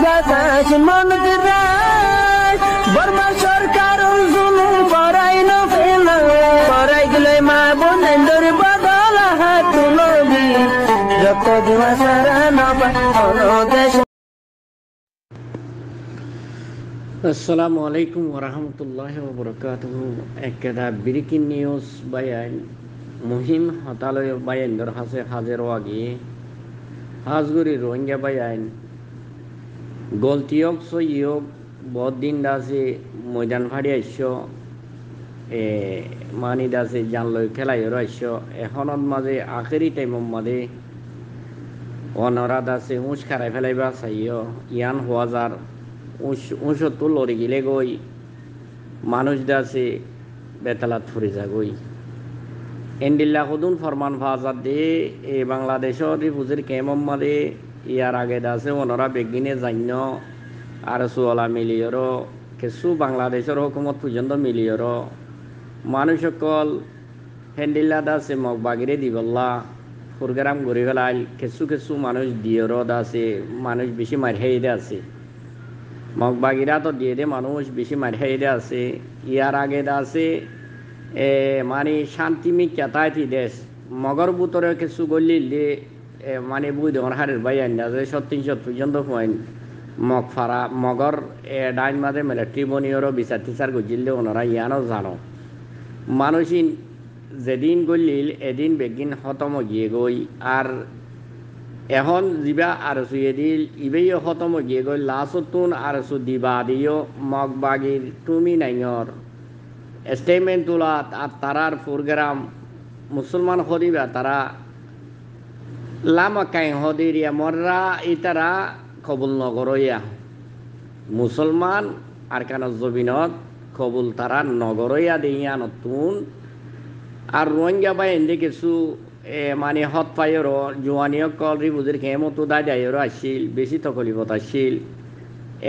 গাছ মন দিরাই বর্মা সরকার জুলুম করাই না ফেলা করাই গেলে মা বোনের বদল হাত তুলবি যত দিবা সারা না দেশ। আসসালামু আলাইকুম ওরহমতুল্লাহি ওবরাকাতুহু। একদা ব্রেকিং নিউজ বায়ান মুহিম হতালয় বায়ান দর হাসে হাজের ওয়াগি হাজগুড়ি রোহিঙ্গা বায়ান গলতিয়ক সইয়ক বহুত দিন দাসে ময়দান ফাড়ি আইস মানি দাসে জানলয় খেলাইর আইস এখনত মাঝে আখেরি টাইমত মাঝে অনরা দাসে উঁচ খারাই ফেলাইবা চাইয় ইয়ান হওয়া যার 69 লড়ি গিলে গই মানুষ দাসে বেতালাত ফুরে যাগই এন্ডিল্লা হদুন ফরমান ফাজাদ দে এ বাংলাদেশর রিফুজির কেমম মাদে ইয়ার আগে দাসে ওনরা বেগিনে জান্য আর সুওলা মিলিয়র কিছু বাংলাদেশের হুকুমত পর্যন্ত মিলিয়র মানুষ সকল হেন্ডিল্লা দাসে মগ বাগিরে দিবল্লা ফুরগ্রাম ঘুরে ফেলাইল কিছু কিছু মানুষ দিয়র দাসে মানুষ বেশি মারিয়ে দে আছে মগবাগিরা তো দিয়ে দে মানুষ বেশি মারিয়ে আছে ইয়ার আগে আছে মানে শান্তিমিক চাতাইতি দেশ মগর বুতরে কিছু গলিলে মানে বুই দেওয়ার হারের বাই আন্দাজে 37 পর্যন্ত পয়েন্ট মগ ফারা মগর ডাইন মাঝে মিলিটারি বনিয়রও বিচার টিচার গুজিলে ওনারা ইয়ানও জানো মানুষই যেদিন গলিল এদিন বেগিন খতম গিয়ে গই আর এখন যা আরসু এদিল ইবেই খতম গিয়ে গই লাস্টতুন আরসু দিবা দিও মগবাগির তুমি নাইর স্টেটমেন্ট তোলাত আর তারার প্রোগ্রাম মুসলমান হদিবা তারা লামা কাই হদিরিয়া মররা ইতারা কবুল নগরইয়া মুসলমান আর কেন জবিনত কবুল তারা নগরইয়া দিয়া নতুন আর রোহিঙ্গা বা এনে কিছু মানে হত পাইর জোয়ানিও কল রিবুজির খেমতো দায় দায়র আসছিল বেশি তকলিফত আসছিল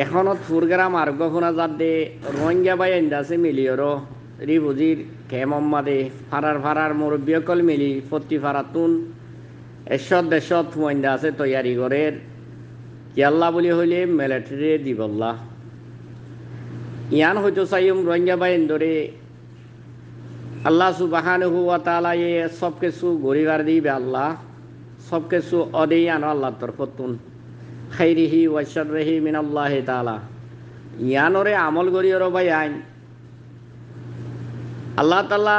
এখনত প্রোগ্রাম আর গহনা যাত দে রোহিঙ্গা বাই এন্দাছে মিলিয়র রিবুজির খেমম মাদে ফারার মুরব্বী কল মিলি প্রতি ফারাতুন দেশত ফুয়াইন্দা আছে তৈয়ারি করের কিয়াল্লা বলি হইলে মিলিটারি দিবল্লা ইয়ান হয়তো চাইম রোহিঙ্গা বাই এন্দরে আল্লাহ সুবহানাহু ওয়া তাআলা এ সব কিছু গরিবার দিবে আল্লাহ সব কিছু অদেই আনো আল্লাহর তরফতুন খাইরিহি ওয়া শাররিহি মিনাল্লাহি তাআলা ইয়ানরে আমল গরিয়র ভাই আইন আল্লাহ তাআলা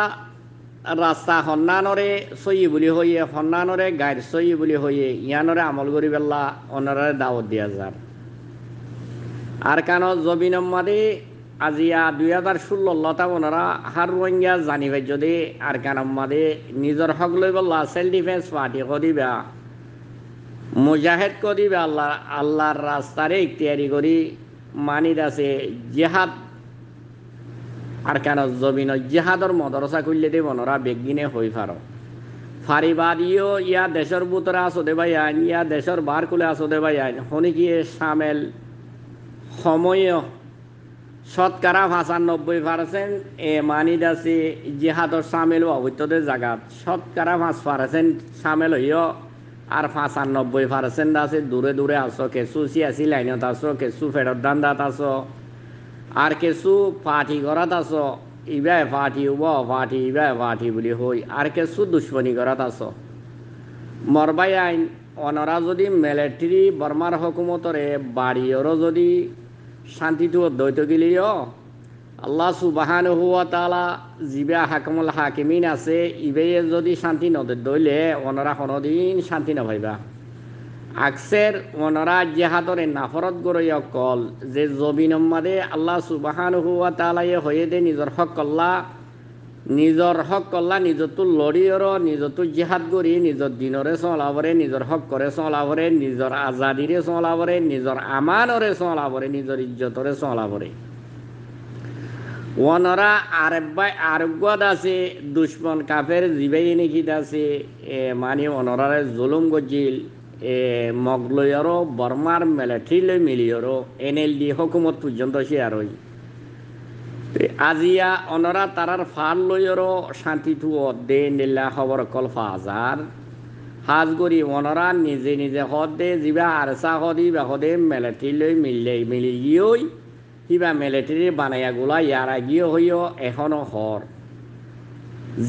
রাস্তা হন্নানরে সই বলি হইয়ে হন্নানরে গায়ের সই বলি হইয়ে ইয়ানরে আমল গরিবেল্লা অনরে দাওয়াত দিয়া যার আর কানো জবিনম মাদে আজিয়া 2016 ওনারা হার রোহিঙ্গা জানিবে যদি আর কানাম মাদে নিজের হক লই বললা সেলফ ডিফেন্স পার্টি করিবা মুজাহিদ করিবা আল্লাহর রাস্তারে ইখতিয়ারি করি মানিদ আছে জিহাদ আর কেন জমিন জিহাদর মদরসা খুললে দে ওনারা বেগিনে হই পারো ফারিবাদিও ইয়া দেশের বুতরা আসো দে ভাই আইন ইয়া দেশের বার কুলে আসো দে ভাই আইন হনিকিয়ে সামেল সময় শতকরা 95% মানিদ আছে জিহাদর সামিল অবৈতদের জায়গাত শতকরা 5% সামিল হইও আর 95% আছে দূরে দূরে আসো কিছু সিয়াসি লাইনত আসো কিছু ফেরত দান্দাত আসো আর কিছু পার্টি করাত আসো ইবা পার্টি উব পার্টি ইবা পার্টি বলি হই আর কিছু দুশ্মনী করাত আসো মরবাই আইন অনরা যদি মিলিটারি বর্মার হুকুমতরে বাড়িওরও যদি শান্তিটো দ্বৈত গেলিও আল্লাহ সুবহানাহু ওয়া তাআলা জিবা হাকমুল হাকিমিন আছে ইবে যদি শান্তি নদে দইলে ওনারা কোনোদিন শান্তি নভাইবা আকসের ওনারা জিহাদরে নাফরত গরইয়া কল যে জবিনম মাদে আল্লাহ সুবহানাহু ওয়া তাআলা হয়ে দে নিজর হক কল্লা নিজতো লড়িয়র নিজতো জিহাদ করি নিজর দিনরে চলাবরে নিজর হক করে চলাবরে নিজর আজাদিরে চলাবরে নিজর আমানরে চলাবরে নিজর ইজ্জতরে চলাবরে ওনরা আরব্বাদ আছে দুশ্মন কাফের জিবাই নেকি আছে মানে ওনরারে জুলুম গজিল মগলয়র বর্মার মিলিটারি লই মিলিয়র NLD হুকুমত পর্যন্ত সে আর আজিয়া অনরা তারার ফাল লইরও শান্তিটু দে নিলা খবর কল ফাজার হাজ করি ওনারা নিজে নিজে হদে যিবা আরসা হদি বা হদে মিলিটারি লৈ মিলি গিয়েই কিবা মিলিটারি বানাইয়া গুলা ইয়ার আগিয়ে হইও এখনো হর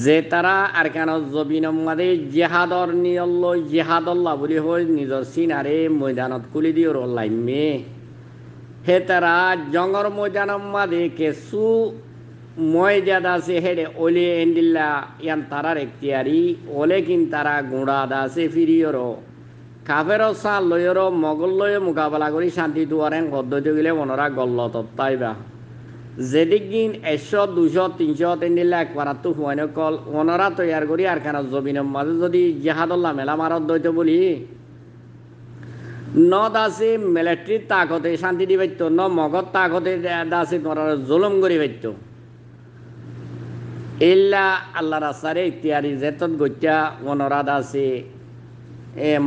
যে তারা আর কেন জবিনম মাদে জেহাদর নিয়ল জেহাদল্লাহ বলি হই নিজর সিনারে ময়দানত কুলি দিও লাইমে হে তারা জঙ্গর ময়দানম মাদে কেসু ময়দাদ আছে হেডে ওলে এন্ডিল্লা ইয়ান তারার এখতিয়ারি ওলে কিন তারা গুঁড়া দাসে ফিরিয়র কাফের সাল লয়র মগল লয়ে মোকাবেলা করি শান্তি দুয়ারেন পদ্ধতি গেলে ওনারা গল্ল তত্তাইবা যেদিক দিন 100 200 300 তেন্ডিল্লা একবার তো হুয়াইন কল ওনারা তৈয়ার করি আর কেন জবিনের মাঝে যদি জেহাদুল্লাহ মেলা মারত দইতে বলি ন দাসে মিলিটারির তাকতে শান্তি দি পাইতো ন মগত তাকতে দাসে তোমার জুলুম করি পাইতো ইল্লা আল্লাহ রাস্তারে ইতিয়ারি যেতন গত্যা ওনারা দাসে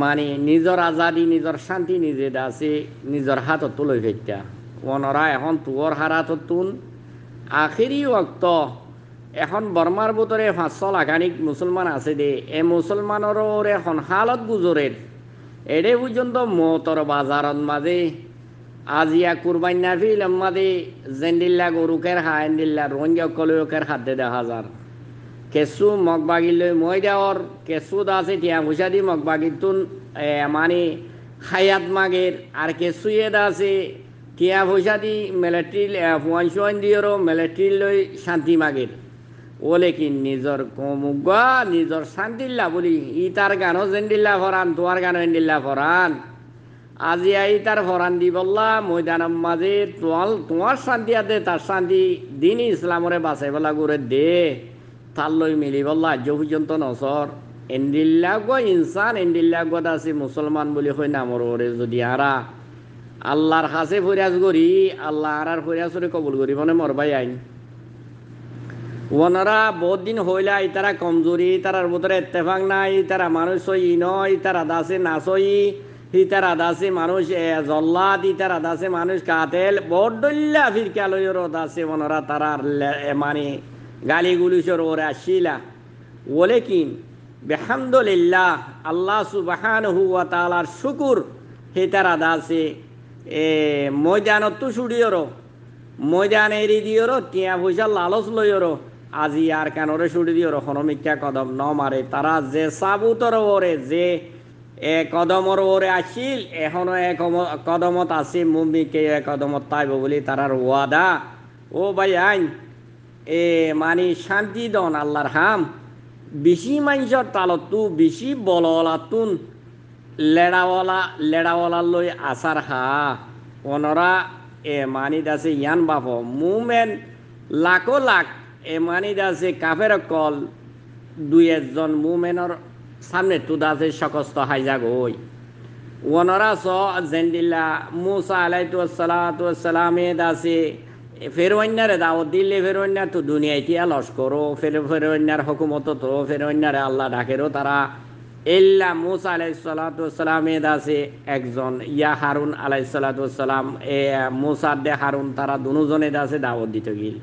মানে নিজর আজাদি নিজর শান্তি নিজে দাসে নিজর হাতত তুলে ফেটা ওনারা এখন তোর হারাত তুন আখেরি ওক্ত এখন বর্মার ভিতরে 500 লাখানিক মুসলমান আছে দে এ মুসলমানের এখন হালত গুজরের এডে পর্যন্ত মতর বাজারত মাঝে আজিয়া কুরবাইনা ফিল মাঝে জেন্ডিল্লা গরুকের হাইন্ডিল্লা রোহিঙ্গা কলয়কের হাতে 10,000 কেসু মগবাগিলৈ মই দেওয়ার কেসু দাসে টিয়া পয়সা দি মগবাগিতুন মানে হায়াত মাগের আর কেসুয়ে দাসে টিয়া পয়সা দি মিলিটারি ফুয়ান দিয়েরও মিলিটারি লই শান্তি মাগের ওলে কি নিজর কমুগা নিজর শান্তিল্লা বলি ই তার গানও জেন্ডিল্লা ফরান তোমার গানও এন্ডিল্লা ফরান আজি আই তার ফরান দি বললা ময়দানের মাঝে তোমার শান্তি আছে তার শান্তি দিন ইসলামরে বাঁচাই বলা করে দে তার লই মিলি বললা আজ পর্যন্ত নসর এন্ডিল্লা গো ইনসান এন্ডিল্লা গো আছে মুসলমান বলি হই নামর ওরে যদি আরা আল্লাহর কাছে ফরিয়াজ করি আল্লাহ আর ফরিয়াজ করে কবুল করি মানে মরবাই আইন ওনারা বহুত দিন হইলা ইতারা কমজোরি তারার ভিতরে ইত্তেফাক নাই তারা মানুষ হই নয় তারা দাসে নাচই ইতারা দাসে মানুষ জল্লাদ ইতারা দাসে মানুষ কাতেল বড্ডল্লা ফিরকালয়ের দাসে ওনারা তারা মানে গালি গুলিশর ওরে আসিলা ওলে কিন বেহামদুলিল্লাহ আল্লাহ সুবহানাহু ওয়া তাআলার শুকুর হে তারা দাসে ময়দানত তো ছুড়িয়র ময়দান এরি দিয়র টিয়া পয়সা লালচ লইয়র আজি আর কানরে ছুড়ি দিয়র হন মিথ্যা কদম ন মারে তারা যে সাবুতর ওরে যে কদমর ওরে আসিল এখনো এক কদমত আছে মুমিকে এক কদমত তাইব বলি তারার ওয়াদা ও ভাই আইন মানে শান্তি দন আল্লাহর হাম বেশি মানুষের তালতু বেশি বললাতুন লেড়াওয়ালা লই আসার হা ওনরা মানি দাসে ইয়ান বাপ মুমেন লাখো লাখ মানি দাসে কাফের কল 2-1 মুমেনর সামনে তু দাসে সকস্ত হাইজাগ হই ওনরা স জেন্দিল্লা মুসা আলাইহিসসালামে দাসে ফেরওয়ান্নারে দাওয়াত দিলে ফেরওয়ান্না তো দুনিয়ায় টিয়া লস্করও ফেরওয়ান্নার হুকুমত তো ফেরওয়ান্নারে আল্লাহ ডাকেরও তারা ইল্লা মুসা আলাইহিসসালামে দাসে একজন ইয়া হারুন আলাইহিসসালাম মুসা দে হারুন তারা দুজনে দাসে দাওয়াত দিতে গিল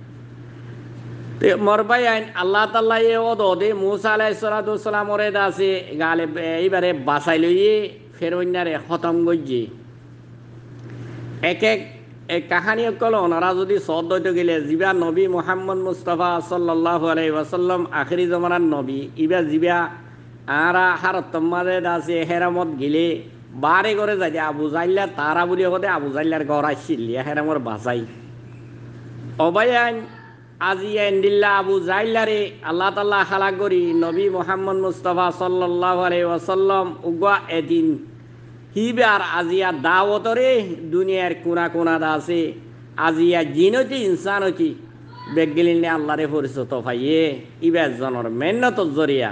মরবাই আইন আল্লাহ তাআলা এ ওদে মুসা আলাইহিসসালাম ওরে দাসে গালে এইবারে বাঁচাই লইয়ে ফেরওয়ান্নারে খতম গজ্জি এক কাহানি কল ওনারা যদি সদ দইতে গেলে জিবা নবী মুহাম্মদ মুস্তাফা সাল্লাল্লাহু আলাইহি ওয়াসাল্লাম আখিরি জমানার নবী ইবা জিবা আরা হারত মাঝে দাসে হেরামত গিলে বারে করে যাই আবু জাইল্লা তারা বলি হতে আবু জাইল্লার ঘর আসছিল হেরামর বাসাই অবায়ান আজি এন্ডিল্লা আবু জাইল্লারে আল্লাহ তাআলা খালা করি নবী মুহাম্মদ মুস্তাফা সাল্লাল্লাহু আলাইহি ওয়াসাল্লাম উগা এদিন হিবার আজিয়া দাওয়াতরে দুনিয়ার কোনা কোনা দাসে আজিয়া জিনতি ইনসানতি বেগলিনে আল্লাহরে পরিচিত পাইয়ে ইবার জনর মেহনত জরিয়া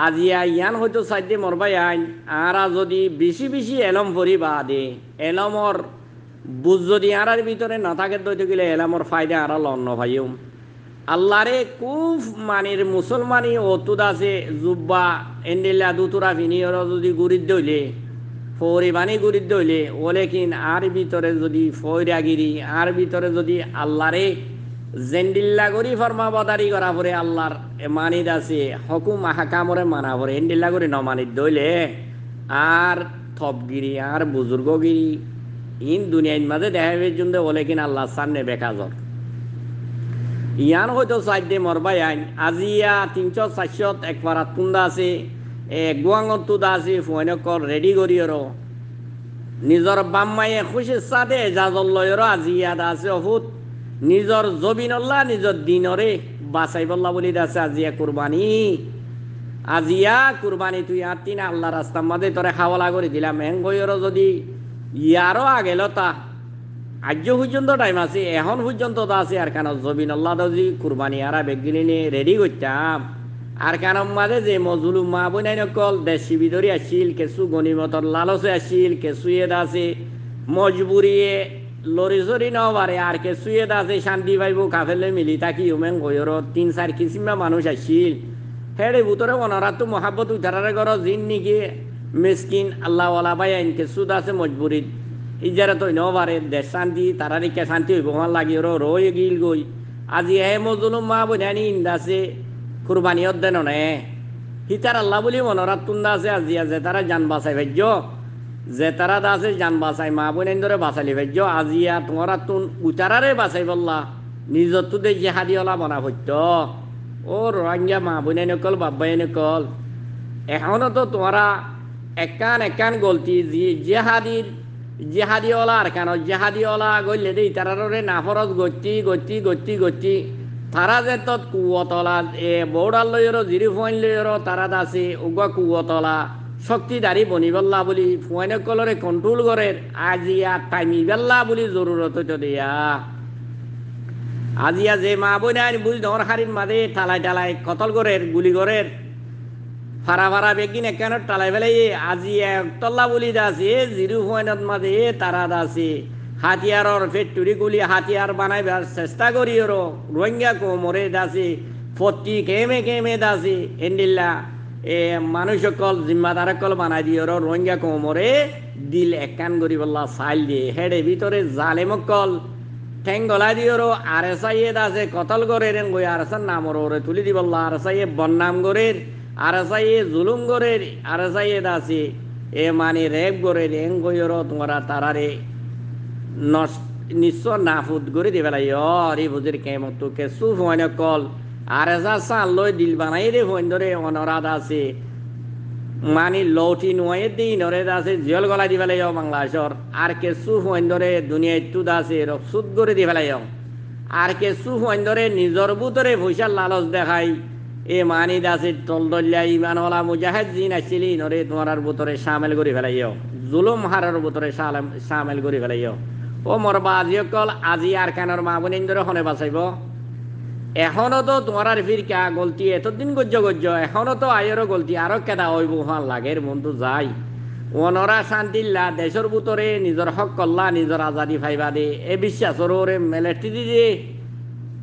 আজিয়া ইয়ান হয়তো সাইডে মরবাই আইন আরা যদি বেশি বেশি এলম পড়িবা দে এলমর বুঝ যদি আরার ভিতরে না থাকে দইতে গেলে এলমর ফায়দা আরা লন্ন ভাইও আল্লাহরে খুব মানির মুসলমানি অতুদ আছে জুব্বা এন্ডিল্লা দুতুরা ভিনিয়র যদি গুরিদ দইলে ফরিবানি গুরিদ দইলে ওলে কিন আর ভিতরে যদি ফয়রাগিরি আর ভিতরে যদি আল্লাহরে জেন্ডিল্লা করি ফরমাবদারি করা পরে আল্লাহর মানিদ আছে হকুম হাকামরে মানা পরে এন্ডিল্লা করি নমানিত দইলে আর থপগিরি আর বুজুর্গগিরি ইন দুনিয়ার মাঝে দেখা পর্যন্ত বলে কিনা আল্লাহ সামনে বেকাজর ইয়ান হয়তো সাইডে মরবাই আইন আজিয়া 300-400 একবার তুন্দা আছে গুয়াঙত তুদা আছে ফুয়ানকর রেডি করিয়র নিজর বাম্মাইয়ে খুশি সাথে এজাজল লয়র আজিয়া আছে অহুত নিজর জবিনল্লাহ নিজর দিনরে বাঁচাই বল্লা বলি আছে আজিয়া কুরবানি তুই আর তিন আল্লাহ রাস্তার মাঝে তোরে হাওয়ালা করে দিলাম এঙ্গইর যদি ইয়ারও আগে লতা আজ পর্যন্ত টাইম আছে এখন পর্যন্ত তো আছে আর কেন জবিনল্লাহ যদি কুরবানি আর বেগিনে রেডি করতাম আর কেন মাঝে যে মজুলুম মা বোনাই নকল দেশি বিদরি আসিল কেঁচু গণিমতর লালসে আসিল কেঁচুয়ে আছে মজবুরিয়ে লরি চরি নবারে আর কেঁচুয়ে আছে শান্তি পাইব কাফেলে মিলি থাকি উমেন গয়র 3-4 কিসিমা মানুষ আসিল হেড়ে ভিতরে ওনারা তো মহাব্বত উঠারে ঘর জিন নিকি মিসকিন আল্লাহওয়ালা ভাই আইন কেঁচু আছে মজবুরিত ইজারা তো নবারে দেশ শান্তি তারা রিকা শান্তি হইব আমার লাগি রয়ে গিল গই আজি হে মজলুম মা বোনানি ইন্দাছে কুরবানি অধ্যয়ন নে হিতার আল্লাহ বলি মনোরাত তুন্দা আছে আজি আছে তারা জান বাঁচাই ভাজ্য যে তারা আছে জান বাঁচাই মা বোনাইন ধরে বাঁচালি ভাজ্য আজিয়া তোমারা তুন উতারারে বাঁচাই বললা নিজর তো দে জেহাদিওয়ালা বনা হইত ও রোহিঙ্গা মা বোনাই নকল বাব্বাই নকল এখনো তো তোমারা একান গলতি জেহাদিওয়ালা আর কেন জেহাদিওয়ালা গইলে দেই তারারে নাফরত গতি তারা যে তত কুয়তলা বৌডাল লইর জিরি ফুয়াইন লইর তারা আছে উগা কুয়তলা শক্তিদারি বনিবল্লা বলি ফুয়াইন কলরে কন্ট্রোল করে আজিয়া টাইমিবেল্লা বলি জরুরত হইতো দিয়া আজিয়া যে মা বইনাই বুঝ ধর হারির মাঝে টালাই কতল করে গুলি করে ফারা বেগিন একান টালাই ফেলাই আজি একতলা বলি দাসে জিরু ফুয়াইনত মাঝে তারা দাসে হাতিয়ারর ফেক্টরি গুলি হাতিয়ার বানাইবার চেষ্টা করি রোহিঙ্গা কোমরে দাসি ফটি কেমে দাসি এন্ডিল্লা মানুষ সকল জিম্মাদার সকল বানাই দিও রোহিঙ্গা কোমরে দিল একান করি বললা চাইল দিয়ে হেডে ভিতরে জালেমকল ঠেং গলাই দিও আর এস আই দাসে কতল করে গই আর এস নামর ওরে তুলি দি বললা আর এস আই বন্নাম করে আর এস আই জুলুম করে আর এস আই দাসি মানে রেপ করে এং গইর তোমরা তারারে নিশ্চয় নাফুদ করে দিবে রে বুঝির কেমত কেঁচু ফোয়াইন কল আর এসা চাল লই দিল বানাই রে ফোয়াইন ধরে অনরাত আছে মানে লৌটি নোয়াই দিই নরে আছে জল গলাই দিবে বাংলাদেশর আর কেঁচু ফোয়াইন ধরে দুনিয়ায় তুদ আছে রকসুদ করে দিবে আর কেঁচু ফোয়াইন ধরে নিজর বুতরে পয়সার লালচ দেখাই মানি দাসে তল দলিয়া ইমানওয়ালা মুজাহিদ জিন আসছিলি নরে তোমার বুতরে সামেল করে ফেলাইও জুলুম হারের বুতরে সামেল করে ফেলাইও ও মরবা আজি অকল আজি আর কানের মা বোন ধরে হনে বাঁচাইব এখনো তো তোমার ফিরকা গলতি এতদিন গজ্য এখনো তো আয়েরও গলতি আরো কেদা হইব হান লাগের মনটো যাই ওনরা শান্তিল্লা দেশের ভিতরে নিজের হক করলা নিজের আজাদি ফাইবা দে এ বিশ্বাসর ওরে মেলেটি দিয়ে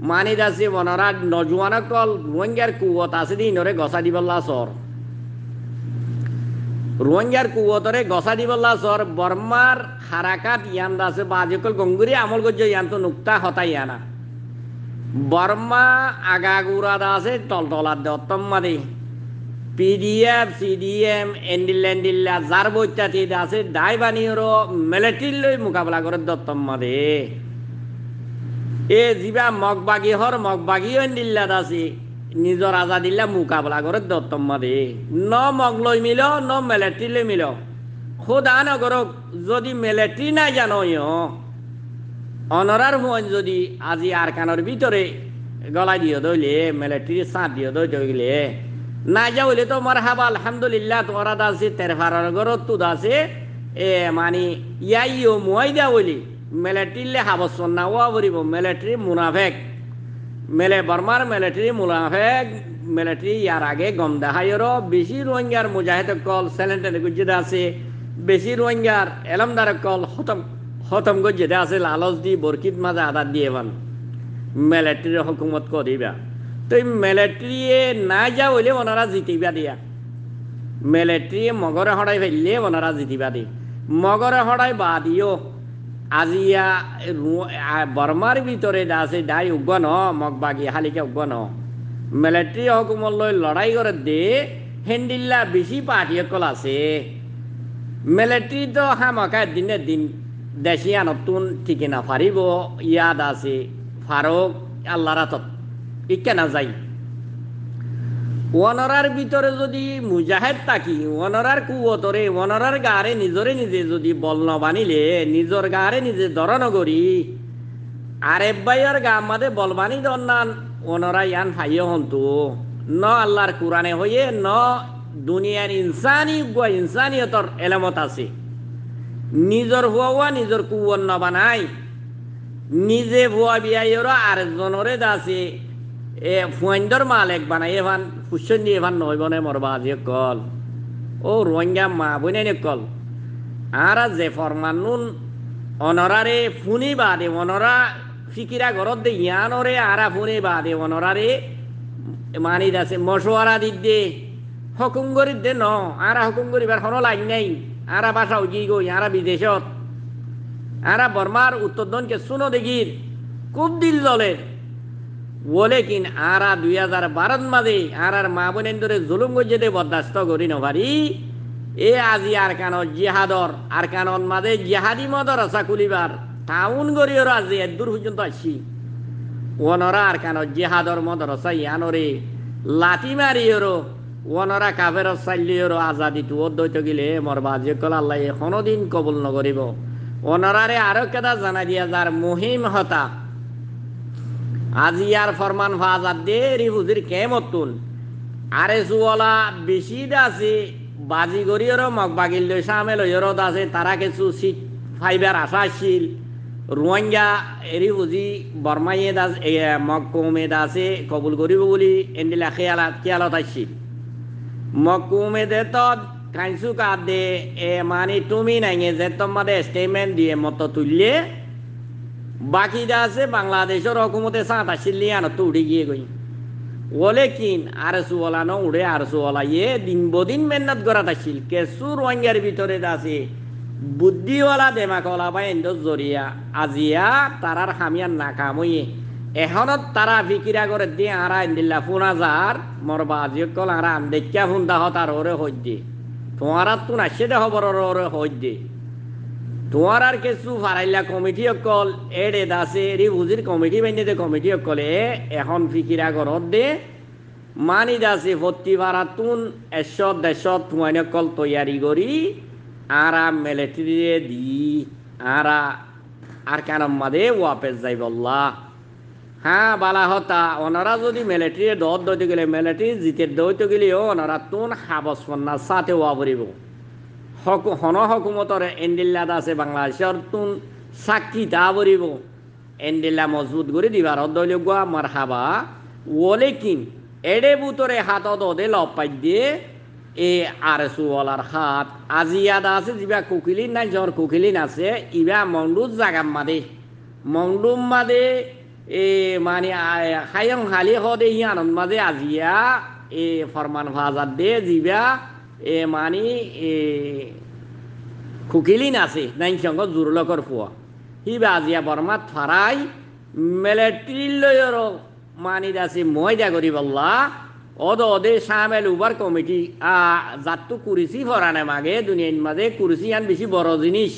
মানি দাসি ওনরা নজওয়ান কল রোহিঙ্গার কুয়ত আছে দি নরে গসা দিবল্লা সর রোহিঙ্গার কুয়তরে গসা দিবল্লা সর বর্মার হারাকাত ইয়ান দাসে বাজকল গঙ্গুরি আমল গজ্য ইয়ান তো নুক্তা হতাই আনা বর্মা আগাগুড়া দাসে তলতলার দত্তম্মাদি পিডিএফ সিডিএম এন্ডিল্লা যার বৈত্যাতি দাসে দায় বানিয়র মিলিটারি লই মোকাবিলা করে দত্তম্মাদি এ যিবা মগবাগী এন্ডিল্লা দাসে নিজর আজাদিল্লা মোকাবিলা করে দত্তম্মাদি ন মগ লই মিল ন মিলিটারি লই মিল খোদা নগরক যদি মিলিটারি নাই জানো অনরার মন যদি আজি আর কানের ভিতরে গলাই দিও দইলে মিলিটারি সাঁত দিও দইলে না যাইলে তো মার হাবা আলহামদুলিল্লাহ তোরা দাসে তেরফারার ঘরত তুদ আছে মানে ইয়াইও মুয়াই দেওয়া বলি মিলিটারিলে হাবসন না ওয়া বলিব মিলিটারি মুনাফেক বর্মার মিলিটারি মুনাফেক মিলিটারি ইয়ার আগে গম দেখাইর বেশি রোহিঙ্গার মুজাহিদ কল সেলেন্টেড গুজিদা আছে বেশি রোহিঙ্গার এলমদার কল খতম গজ্জেদে আছে লালচ দি বরকিত মাঝে আদার দিয়ে বান মিলিটারির হুকুমত করিবা তো মিলিটারি না যা হইলে ওনারা জিতিবা দিয়া মিলিটারি মগরে হড়াই ফেললে ওনারা জিতিবা দি মগরে হড়াই বা দিও আজিয়া বর্মার ভিতরে আছে ডাই উগ্র ন মগবাগি হালিকা উগ্র ন মিলিটারি হকুমত লৈ লড়াই করে দে হেন্ডিল্লা বেশি পার্টি সকল আছে মিলিটারি তো হামাকা দিনে দিন দেশিয়া নতুন ঠিকে না পারিব ইয়াদ আছে ফারুক আল্লাহ রাতত ইকে না যাই ওনরার ভিতরে যদি মুজাহেদ থাকি ওনরার কুয়তরে ওনরার গারে নিজরে নিজে যদি বল ন বানিলে নিজর গারে নিজে ধরন করি আরেব ভাইয়ের গা মাদে বল বানি দন্নান ওনরা ইয়ান ভাইয় হন্তু ন আল্লাহর কোরআনে হইয়ে ন দুনিয়ার ইনসানিয়তর এলামত আছে নিজর হুয়া নিজর কুয়ন ন বানাই নিজে ভুয়া বিয়াইরা আরেকজনরে দাসে এ ফুয়াইন্দর মালেক বানাই এভান ফুসন দিয়ে এভান নয় বনে মরবা আজি কল ও রোহিঙ্গা মা বইনে কল আর যে ফরমানুন অনরারে ফুনি বাদে অনরা ফিকিরা ঘরত দে ইয়ানরে আরা ফুনি বাদে অনরারে মানি দাসে মশওয়ারা দিদে হুকুম করি দে ন আরা হুকুম করিবার কোনো লাইন নাই আরা বাসা উজি গই আরা বিদেশত আরা বর্মার উত্তরদনকে শুনো দেখির খুব দিল জলে বলে কিন আরা 2012 মাঝে আর মা বোনের ধরে জুলুম গজে বরদাস্ত করি নভারি এ আজি আর কানত জিহাদর আর কানত মাঝে জিহাদি মদর আসা কুলিবার টাউন গড়িওর আজি এদূর পর্যন্ত আসি ওনরা আর কানত জিহাদর মদর আসা ইয়ানরে লাঠি মারিওরো ওনরা কাফের চাইলিওরো আজাদি তো দৈত গিলে মরবা যে কল আল্লাহ কোনোদিন কবুল নকরিব ওনরারে আরো কেদা জানা দিয়া যার মুহিম হতা আজিয়ার ফরমান ফাজার দে রিফুজির কেমতুন আরে সুওয়ালা বেশি আছে বাজি গরিয়র মগবাগিল লই সামেল হইরত আছে তারা কিছু সিট ফাইবার আশা ছিল রোহিঙ্গা রিফুজি বর্মাইয়ে দাস মগকুমে দাসে কবুল করিব বলি এন্ডিলা খেয়ালত আসছিল মগকুমে দে তো কাইসু কাদ দে এ মানে তুমি নাই যে তোমাদের স্টেটমেন্ট দিয়ে মতো তুললে বাকি যা আছে বাংলাদেশের হকুমতে সাঁত আসিল তো উঠে গিয়ে গই ওলে কিন আর সুওলা ন উড়ে আর সুওলা ইয়ে দিন বদিন মেহনত করা আসিল কেসু রোহিঙ্গার ভিতরে আছে বুদ্ধিওয়ালা দেমাকলা বা এন্দ জরিয়া আজিয়া তারার হামিয়ান নাকাম হইয়ে এখনত তারা ফিকিরা করে দিয়ে আরা এন্দিল্লা ফোন হাজার মরবা আজি কল আরা আন্দেক্ষা ফোন দাহ তার ওরে হই দে তোমার তুন আসে দে খবর ওরে হই দে তোমার আর কিছু ফারাইলা কমিটি অকল এডে দাসে রিভুজির কমিটি বাইনে দে কমিটি অকলে এখন ফিকিরা ঘরত দে মানি দাসে ভর্তি ভাড়াতুন 100-150 তুয়াইন অকল তৈয়ারি করি আরা মিলিটারি দি আরা আর কানম মাদে ওয়াপেস যাই বললা হ্যাঁ বালা হতা ওনারা যদি মিলিটারি দর দইতে গেলে মিলিটারি জিতে দইতে গেলেও ওনারা তুন হাবস পন্নার সাথে ওয়া পড়িব হন হকুমতর এন্ডিল্লা আছে বাংলাদেশের তুন সাক্ষী তা বরিব এন্ডিল্লা মজবুত করে দিবার দৈল গোয়া মার হাবা ওলে কিন এডে বুতরে হাত দে লপাই দিয়ে এ আর সুওয়ালার হাত আজিয়াদা আছে যা কুকিলিন নাই জ্বর কুকিলিন আছে ইবা মন্ডুর জাগাম মাদে মন্ডুম মাদে এ মানে হায়ং হালি হদে ইয়ানন মাদে আজিয়া এ ফরমান ভাজার দে জিবা এ মানি এ খুকিলিন আছে নাইন সঙ্গ জুরলকর ফুয়া হিবা আজিয়া বর্মাত ফারাই মিলিটারি লয়র মানি দাসি ময়দা করি বললা অদে সামেল উবার কমিটি জাতু কুরিসি ফরানে মাগে দুনিয়ার মাঝে কুরিসি আন বেশি বড় জিনিস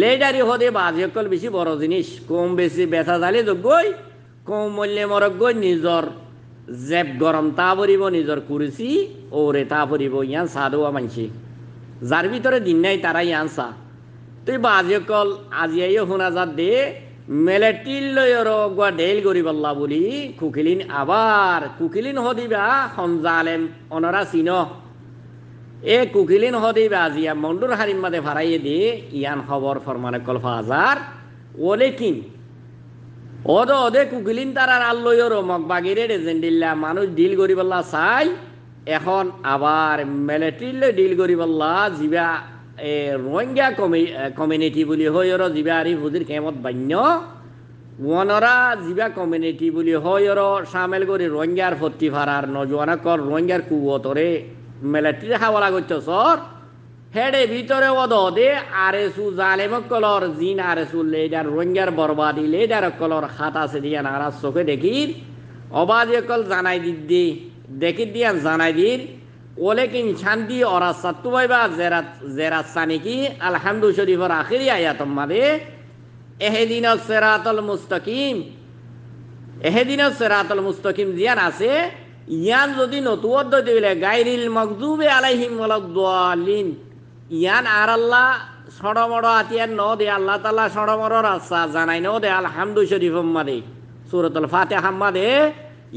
লেডারি হদে বাজিকল বেশি বড় জিনিস কম বেশি ব্যথা জালে যোগ্যই কম মূল্যে মরগ্যই নিজর জেব গরম তা পরিব নিজর কুরিসি ওরে তা পরিব ইয়ান সাদুয়া মানছি যার ভিতরে দিন নাই তারা ইয়ান সা তুই বাজিকল আজিয়াইও শোনা যাত দে মিলিটারি লয়র গোয়া ডেল করি বললা বলি কুকিলিন আবার কুকিলিন হদিবা সঞ্জালেম অনরা চিন এ কুকিলিন হদিবা আজিয়া মন্ডুর হারিম মাদে ভাড়াইয়ে দে ইয়ান খবর ফরমানে কলফা হাজার ওলে কিন অদে কুকিলিন তারার আল্লয়র মগবাগিরে রেজেন্ডিল্লা মানুষ ডিল করি বললা চাই এখন আবার মিলিটারি ডিল করি বললা জিবা এ রোহিঙ্গা কমিউনিটি বুলি হয়র জিবা আরি ভুজির কেমত বান্য ওনরা জিবা কমিউনিটি বুলি হয়র সামেল করি রোহিঙ্গার ফতি ফারার নজওয়ানা কর রোহিঙ্গার কুয়তরে মিলিটারি হাওয়ালা করছ সর হেডে ভিতরে ওদে আরেসু জালেমক কলর জিন আরেসু লেডার রোহিঙ্গার বরবাদি লেডার কলর খাতা আছে দিয়া নারা চোখে দেখির অবাজে কল জানাই দিদি দেখি দিয়া জানাই দির ওলে কিন শান্তি ওরা সাত্তুবাইবা জেরাত সানিকি আলহামদু শরীফর আখিরি আয়াতম মাদে এহেদিন সিরাতাল মুস্তাকিম এহেদিন সিরাতাল মুস্তাকিম জিয়ান আছে ইয়ান যদি নতুয়দ দিলে গায়রিল মাগদুবি আলাইহিম ওয়ালাদ-দাল্লিন ইয়ান আর আল্লাহ সড়মড় আতিয়ার ন দে আল্লাহ তাআলা সড়মড় রাস্তা জানাই ন দে আলহামদু শরীফম মাদে সূরাতুল ফাতিহা মাদে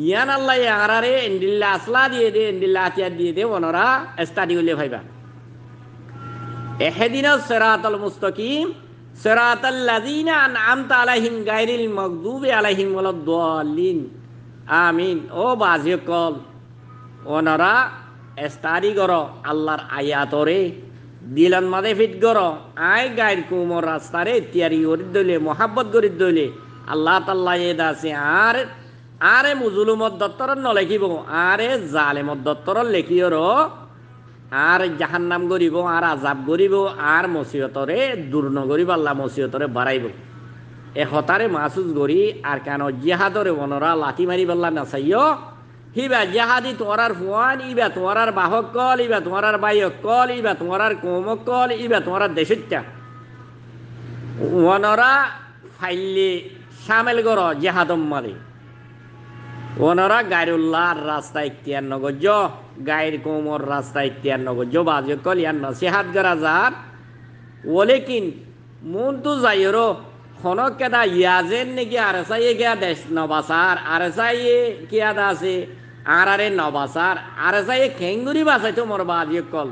ইয়ান আল্লাহ আরারে ইন্দিল্লা আসলা দিয়ে দে ইন্দিল্লা আতিয়ার দিয়ে দে ওনারা স্টাডি হইলে ভাইবা এহেদিন সিরাতাল মুস্তাকিম সিরাতাল লাযিনা আনআমতা আলাইহিম গায়রিল মাগদুবি আলাইহিম ওয়ালাদ-দাল্লিন আমিন ও বাজি কল ওনারা স্টাডি করো আল্লাহর আয়াতরে দিলন মাদে ফিট করো আই গাইড কুমর রাস্তারে তৈরি করে দইলে মোহাব্বত করে দইলে আল্লাহ তাআলা এদা আছে আরে মুজলুমত দত্তর নলেখিব আরে জালেমত দত্তর লেখিওর আর জাহান্নাম গরিব আর আজাব গরিব আর মসিয়তরে দূর নগরিব আল্লাহ মসিয়তরে বাড়াইব এ হতারে মাসুজ গরি আর কেন জিহাদরে ওনরা লাঠি মারি বললা না চাইও হিবা জিহাদি তোমার ফুয়ান ইবা তোমার বাহক কল ইবা তোমার বাইক কল ইবা তোমার কৌমক কল ইবা তোমার দেশটা ওনরা ফাইলে সামেল গর জিহাদম মারে ওনরা গায়রুল্লাহর রাস্তা ইখতিয়ার নগজ গায়ের কৌমর রাস্তা ইখতিয়ার নগজ বাজে কল ইয়ার নসিহাত গরা যার ওলেকিন মন তো যাইরো খনক কেদা ইয়াজেন নাকি আরসাই গিয়া দেশ নবাসার আরসাই কিয়া দাসে আরে নবাসার আরসাই খেঙ্গুরি বাসাইতো মোর বাজি কল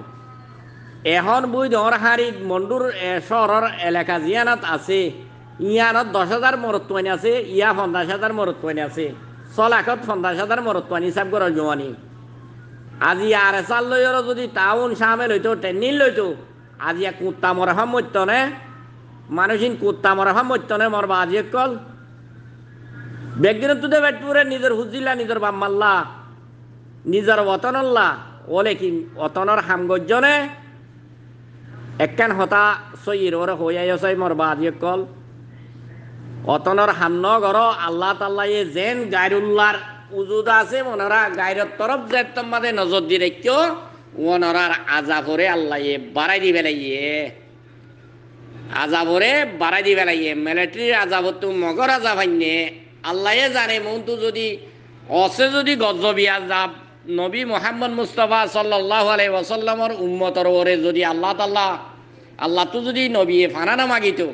এখন বুই ধর হারি মন্ডুর শহরের এলাকা জিয়ানাত আছে ইয়ানত 10,000 মরত্বানি আছে ইয়া 50,000 মরত্বানি আছে 6,50,000 মরত্বানি হিসাব করার জোয়ানি আজি আরসাল লইর যদি টাউন সামেল হইতো ট্রেনিল লইতো আজি কুত্তা মরহাম মরতো না মানুষিন কুত্তা মরহাম মরতো না মর বাজি কল বেগদিন তুদে বেটপুরে নিজের হুজিল্লা নিজের বাম্মাল্লা নিজের ওতনল্লা ওলে কি ওতনর হামগজ্জনে একখান হতা সইর ওরে হইয়াই সই মর বাজি কল অতনর হান্ন গর আল্লাহ তাল্লাহ জেন গায়রুল্লাহর উজুদ আছে মনরা গায়রত তরফ যেতম মাদে নজর দি রেখো ওনরার আজাবরে আল্লাহ বাড়াই দি বেলাইয়ে আজাবরে বাড়াই দি বেলাইয়ে মিলিটারির আজাবত তো মগর আজাব আইনে আল্লাহ জানে মনতু যদি অসে যদি গজবি আজাব নবী মুহাম্মদ মুস্তাফা সাল্লাল্লাহু আলাইহি ওয়াসাল্লামর উম্মতর ওরে যদি আল্লাহ তাআলা আল্লাহ তো যদি নবী ফানানা মাগিতো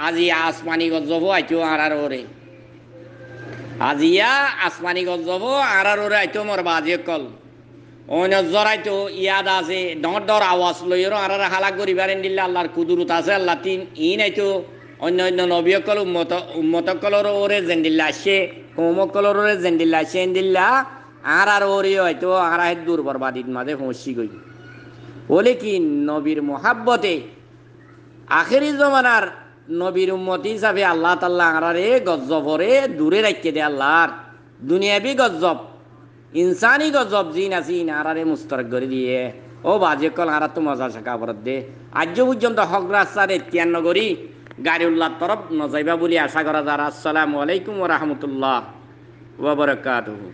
আজি আসমানি গজব আইতো আরার ওরে আজিয়া আসমানি গজব আরার ওরে আইতো মোর বাজি কল অন্য জরাইতো ইয়াদ আছে ডর আওয়াজ লইর আরার হালাক করিবারেন দিল্লা আল্লাহর কুদরত আছে আল্লাহ তিন ইন আইতো অন্য অন্য নবীকল উম্মতকলর ওরে জেন্দিল্লা আসে কৌমকলর ওরে জেন্দিল্লা আসে দিল্লা আর ওরে হয়তো আর দূর বরবাদির মাঝে পৌঁছি গই বলে কি নবীর মোহাব্বতে আখেরি জমানার নবীর উম্মতি হিসাবে আল্লাহ তাল্লাহ আরারে গজবরে দূরে রাখতে দে আল্লাহর দুনিয়াবি গজব ইনসানি গজব জিন আসিন আরারে মুস্তরক করে দিয়ে ও বাজে কল আরা তো মজা শেখা বরত দে আজ পর্যন্ত হক রাস্তার এতিয়ান নগরী গাড়িউল্লাহ তরফ নজাইবা বলে আশা করা যার। আসসালামু আলাইকুম ওয়া রাহমাতুল্লাহ ওয়া বারাকাতুহু।